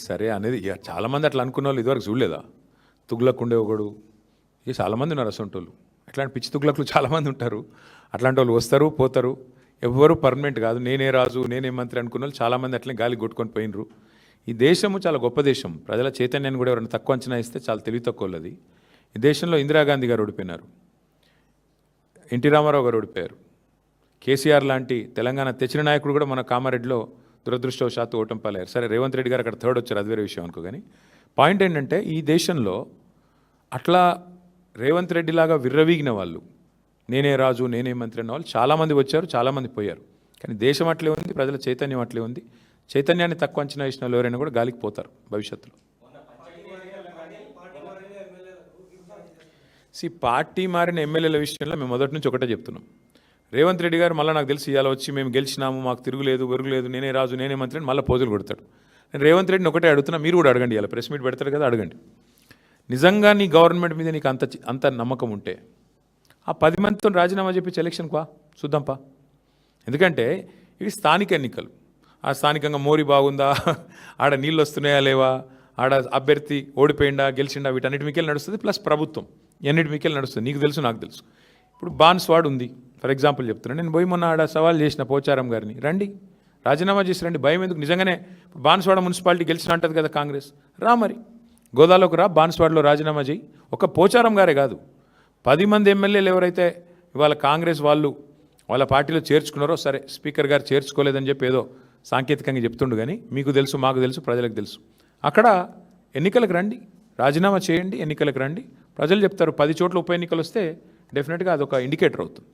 సరే అనేది ఇక చాలామంది అట్లా అనుకున్న వాళ్ళు ఇదివరకు చూడలేదా? తుగ్లక్ ఉండే ఒకడు, ఇక చాలామంది ఉన్నారు అసొంటోళ్ళు. అట్లాంటి పిచ్చి తుగ్లక్లు చాలామంది ఉంటారు. అట్లాంటి వాళ్ళు వస్తారు పోతారు, ఎవ్వరూ పర్మనెంట్ కాదు. నేనే రాజు నేనే మంత్రి అనుకున్న వాళ్ళు చాలామంది అట్లనే గాలి కొట్టుకొని పోయినరు. ఈ దేశము చాలా గొప్ప దేశం. ప్రజల చైతన్యాన్ని కూడా ఎవరైనా తక్కువ అంచనా ఇస్తే చాలా తెలివి తక్కువది. ఈ దేశంలో ఇందిరాగాంధీ గారు ఓడిపోయినారు, ఎన్టీ రామారావు గారు ఓడిపోయారు, కేసీఆర్ లాంటి తెలంగాణ తెచ్చిన నాయకుడు కూడా మన కామారెడ్డిలో దురదృష్టవశాత్తు ఓటమి పాలయ్యారు. సరే రేవంత్ రెడ్డి గారు అక్కడ థర్డ్ వచ్చారు, అది వేరే విషయం అనుకో. కానీ పాయింట్ ఏంటంటే ఈ దేశంలో అట్లా రేవంత్ రెడ్డి లాగా విర్రవీగిన వాళ్ళు, నేనే రాజు నేనే మంత్రి అన్న వాళ్ళు చాలామంది వచ్చారు, చాలామంది పోయారు. కానీ దేశం అట్లే ఉంది, ప్రజల చైతన్యం అట్లే ఉంది. చైతన్యాన్ని తక్కువ అంచనా వేసిన వాళ్ళు ఎవరైనా కూడా గాలికి పోతారు భవిష్యత్తులో. పార్టీ మారిన ఎమ్మెల్యేల విషయంలో మేము మొదటి నుంచి ఒకటే చెప్తున్నాం. రేవంత్ రెడ్డి గారు మళ్ళీ నాకు తెలిసి ఇవాళ వచ్చి మేము గెలిచినాము, మాకు తిరుగులేదు వెరుగులేదు, నేనే రాజు నేనే మంత్రి అని మళ్ళీ పోజులు కొడతాడు. నేను రేవంత్ రెడ్డిని ఒకటే అడుగుతున్నా, మీరు కూడా అడగండి. ఇలా ప్రెస్ మీట్ పెడతారు కదా, అడగండి. నిజంగా నీ గవర్నమెంట్ మీద నీకు అంత నమ్మకం ఉంటే ఆ 10 మందితో రాజీనామా చేపించి ఎలక్షన్కి వా, చూద్దాంపా. ఎందుకంటే ఇవి స్థానిక ఎన్నికలు. ఆ స్థానికంగా మోరీ బాగుందా, ఆడ నీళ్ళు వస్తున్నాయా లేవా, ఆడ అభ్యర్థి ఓడిపోయిందా గెలిచిండా, వీటన్నిటి మీకెళ్ళి నడుస్తుంది. ప్లస్ ప్రభుత్వం ఎన్నిటి మీకెళ్ళి నడుస్తుంది. నీకు తెలుసు నాకు తెలుసు. ఇప్పుడు బాన్స్వాడ్ ఉంది ఫర్ ఎగ్జాంపుల్ చెప్తున్నాను. నేను పోయి మొన్న ఆడ సవాల్ చేసిన పోచారం గారిని, రండి రాజీనామా చేసి రండి, భయం ఎందుకు. నిజంగానే బాన్స్వాడ మున్సిపాలిటీ గెలిచిన అంటది కదా కాంగ్రెస్, రా మరి గోదాలోకి రా, బాన్స్వాడలో రాజీనామా చేయి. ఒక పోచారం గారే కాదు, 10 మంది ఎమ్మెల్యేలు ఎవరైతే ఇవాళ కాంగ్రెస్ వాళ్ళు వాళ్ళ పార్టీలో చేర్చుకున్నారో, సరే స్పీకర్ గారు చేర్చుకోలేదని చెప్పి ఏదో సాంకేతికంగా చెప్తుండు. కానీ మీకు తెలుసు మాకు తెలుసు ప్రజలకు తెలుసు. అక్కడ ఎన్నికలకు రండి, రాజీనామా చేయండి, ఎన్నికలకు రండి, ప్రజలు చెప్తారు. 10 చోట్ల ఉప ఎన్నికలు వస్తే డెఫినెట్గా అదొక ఇండికేటర్ అవుతుంది.